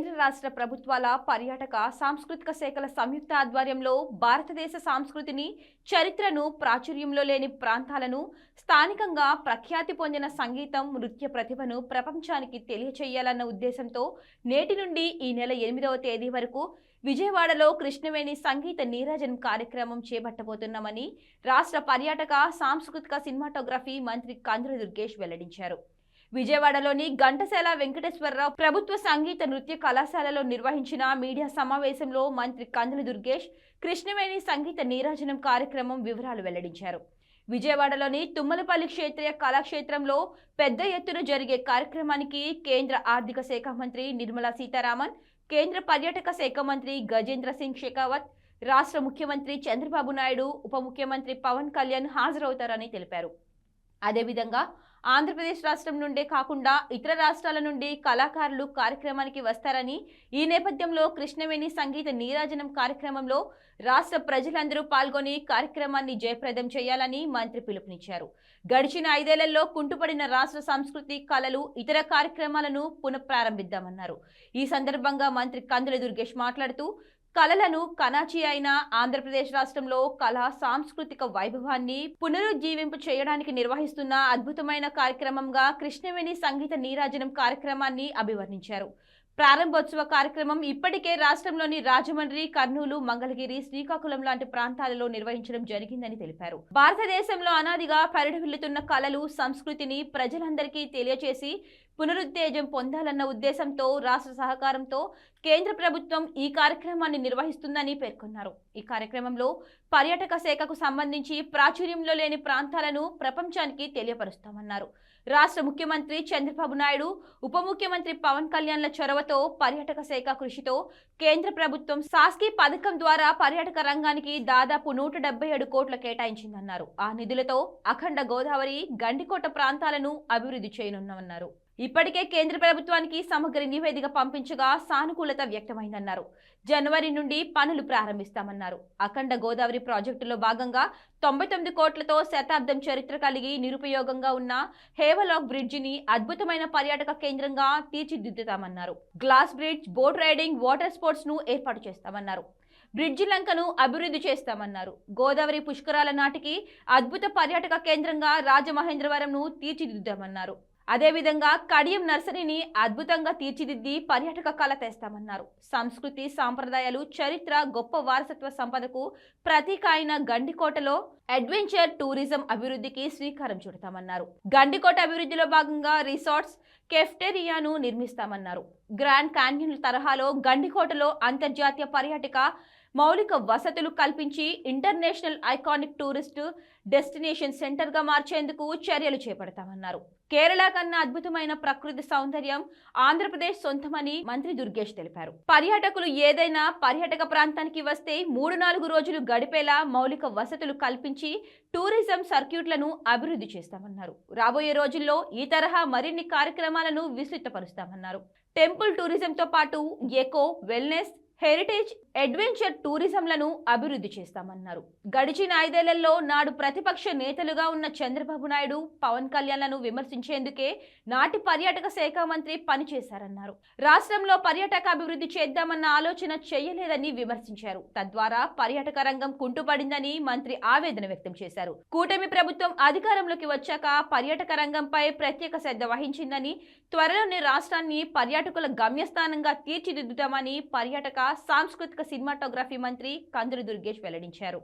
కేంద్ర రాష్ట్ర ప్రభుత్వాల పర్యాటక సాంస్కృతిక శాఖల సంయుక్త ఆధ్వర్యంలో భారతదేశ సంస్కృతిని, చరిత్రను, ప్రాచుర్యంలో లేని ప్రాంతాలను, స్థానికంగా ప్రఖ్యాతి పొందిన సంగీతం, నృత్య ప్రతిభను ప్రపంచానికి తెలియచేయాలన్న ఉద్దేశంతో నేటి నుండి ఈ నెల 8వ తేదీ వరకు విజయవాడలో కృష్ణవేణి సంగీత నీరాజనం కార్యక్రమం చేపట్టబోతున్నామని రాష్ట్ర పర్యాటక సాంస్కృతిక సినిమాటోగ్రఫీ మంత్రి కందుల దుర్గేష్ వెల్లడించారు. విజయవాడలోని ఘంటసాల వెంకటేశ్వరరావు ప్రభుత్వ సంగీత నృత్య కళాశాలలో నిర్వహించిన మీడియా సమావేశంలో మంత్రి కందుల దుర్గేష్ కృష్ణవేణి సంగీత నీరాజనం కార్యక్రమం వివరాలు వెల్లడించారు. విజయవాడలోని తుమ్మలపల్లి క్షేత్రీయ కళాక్షేత్రంలో పెద్ద ఎత్తున జరిగే కార్యక్రమానికి కేంద్ర ఆర్థిక శాఖ మంత్రి నిర్మలా సీతారామన్, కేంద్ర పర్యాటక శాఖ మంత్రి గజేంద్ర సింగ్ షెకావత్, రాష్ట్ర ముఖ్యమంత్రి చంద్రబాబు నాయుడు, ఉప ముఖ్యమంత్రి పవన్ కళ్యాణ్ హాజరవుతారని తెలిపారు. అదేవిధంగా ఆంధ్రప్రదేశ్ రాష్ట్రం నుండే కాకుండా ఇతర రాష్ట్రాల నుండి కళాకారులు కార్యక్రమానికి వస్తారని, ఈ నేపథ్యంలో కృష్ణవేణి సంగీత నీరాజనం కార్యక్రమంలో రాష్ట్ర ప్రజలందరూ పాల్గొని కార్యక్రమాన్ని జయప్రదం చేయాలని మంత్రి పిలుపునిచ్చారు. గడిచిన 5 ఏళ్లలో కుంటుపడిన రాష్ట్ర సంస్కృతి, కళలు, ఇతర కార్యక్రమాలను పునఃప్రారంభిద్దామన్నారు. ఈ సందర్భంగా మంత్రి కందుల దుర్గేష్ మాట్లాడుతూ కళలను కనాచి అయిన ఆంధ్రప్రదేశ్ రాష్ట్రంలో కళా సాంస్కృతిక వైభవాన్ని పునరుజ్జీవింపు చేయడానికి నిర్వహిస్తున్న అద్భుతమైన కార్యక్రమంగా కృష్ణవేణి సంగీత నీరాజనం కార్యక్రమాన్ని అభివర్ణించారు. ప్రారంభోత్సవ కార్యక్రమం ఇప్పటికే రాష్ట్రంలోని రాజమండ్రి, కర్నూలు, మంగళగిరి, శ్రీకాకుళం లాంటి ప్రాంతాలలో నిర్వహించడం జరిగిందని తెలిపారు. భారతదేశంలో అనాదిగా పరిఢవిల్లుతున్న కళలు, సంస్కృతిని ప్రజలందరికీ తెలియచేసి పునరుత్తేజం పొందాలన్న ఉద్దేశంతో రాష్ట్ర సహకారంతో కేంద్ర ప్రభుత్వం ఈ కార్యక్రమాన్ని నిర్వహిస్తుందని పేర్కొన్నారు. ఈ కార్యక్రమంలో పర్యాటక శాఖకు సంబంధించి ప్రాచుర్యంలో లేని ప్రాంతాలను ప్రపంచానికి తెలియపరుస్తామన్నారు. రాష్ట్ర ముఖ్యమంత్రి చంద్రబాబు నాయుడు, ఉప ముఖ్యమంత్రి పవన్ కళ్యాణ్ల చొరవతో, పర్యాటక శాఖ కృషితో కేంద్ర ప్రభుత్వం సాస్కీ పథకం ద్వారా పర్యాటక రంగానికి దాదాపు 177 కోట్లు కేటాయించిందన్నారు. ఆ నిధులతో అఖండ గోదావరి, గండికోట ప్రాంతాలను అభివృద్ధి చేయనున్నామన్నారు. ఇప్పటికే కేంద్ర ప్రభుత్వానికి సమగ్ర నివేదిక పంపించగా సానుకూలత వ్యక్తమైందన్నారు. జనవరి నుండి పనులు ప్రారంభిస్తామన్నారు. అఖండ గోదావరి ప్రాజెక్టులో భాగంగా 99 కోట్లతో శతాబ్దం చరిత్ర కలిగి నిరుపయోగంగా ఉన్న హేవలాక్ బ్రిడ్జిని అద్భుతమైన పర్యాటక కేంద్రంగా తీర్చిదిద్దుతామన్నారు. Glass bridge, boat riding, water sports ను ఏర్పాటు చేస్తామన్నారు. బ్రిడ్జి లంకను అభివృద్ధి చేస్తామన్నారు. గోదావరి పుష్కరాల నాటికి అద్భుత పర్యాటక కేంద్రంగా రాజమహేంద్రవరంను తీర్చిదిద్దామన్నారు. అదేవిధంగా కడియం నర్సరీని అద్భుతంగా తీర్చిదిద్ది పర్యాటక కళ తెస్తామన్నారు. సంస్కృతి, సాంప్రదాయాలు, చరిత్ర, గొప్ప వారసత్వ సంపదకు ప్రతీక అయిన గండికోటలో అడ్వెంచర్ టూరిజం అభివృద్ధికి శ్రీకారం చుడతామన్నారు. గండికోట అభివృద్ధిలో భాగంగా రిసార్ట్స్, కెఫ్టేరియాను నిర్మిస్తామన్నారు. గ్రాండ్ క్యాన్యన్ తరహాలో గండికోటలో అంతర్జాతీయ పర్యాటక మౌలిక వసతులు కల్పించి ఇంటర్నేషనల్ ఐకానిక్ టూరిస్ట్ డెస్టినేషన్ సెంటర్గా మార్చేందుకు చర్యలు చేపడతామన్నారు. కేరళ కన్నా అద్భుతమైన ప్రకృతి సౌందర్యం ఆంధ్రప్రదేశ్ సొంతమని మంత్రి దుర్గేష్ తెలిపారు. పర్యాటకులు ఏదైనా పర్యాటక ప్రాంతానికి వస్తే 3-4 రోజులు గడిపేలా మౌలిక వసతులు కల్పించి టూరిజం సర్క్యూట్లను అభివృద్ధి చేస్తామన్నారు. రాబోయే రోజుల్లో ఈ తరహా మరిన్ని కార్యక్రమాలను విస్తృతపరుస్తామన్నారు. టెంపుల్ టూరిజంతో పాటు ఎకో, వెల్నెస్, హెరిటేజ్, అడ్వెంచర్ టూరిజంలను అభివృద్ధి చేస్తామన్నారు. గడిచిన 5 ఏళ్లలో నాడు ప్రతిపక్ష నేతలుగా ఉన్న చంద్రబాబు నాయుడు, పవన్ కళ్యాణ్లను విమర్శించేందుకే నాటి పర్యాటక శాఖ మంత్రి పనిచేశారన్నారు. రాష్ట్రంలో పర్యాటక అభివృద్ధి చేద్దామన్న ఆలోచన చేయలేదని విమర్శించారు. తద్వారా పర్యాటక రంగం కుంటుపడిందని మంత్రి ఆవేదన వ్యక్తం చేశారు. కూటమి ప్రభుత్వం అధికారంలోకి వచ్చాక పర్యాటక రంగంపై ప్రత్యేక శ్రద్ధ వహించిందని, త్వరలోనే రాష్ట్రాన్ని పర్యాటకుల గమ్యస్థానంగా తీర్చిదిద్దుతామని పర్యాటక సాంస్కృతిక సినిమాటోగ్రఫీ మంత్రి కందుల దుర్గేష్ వెల్లడించారు.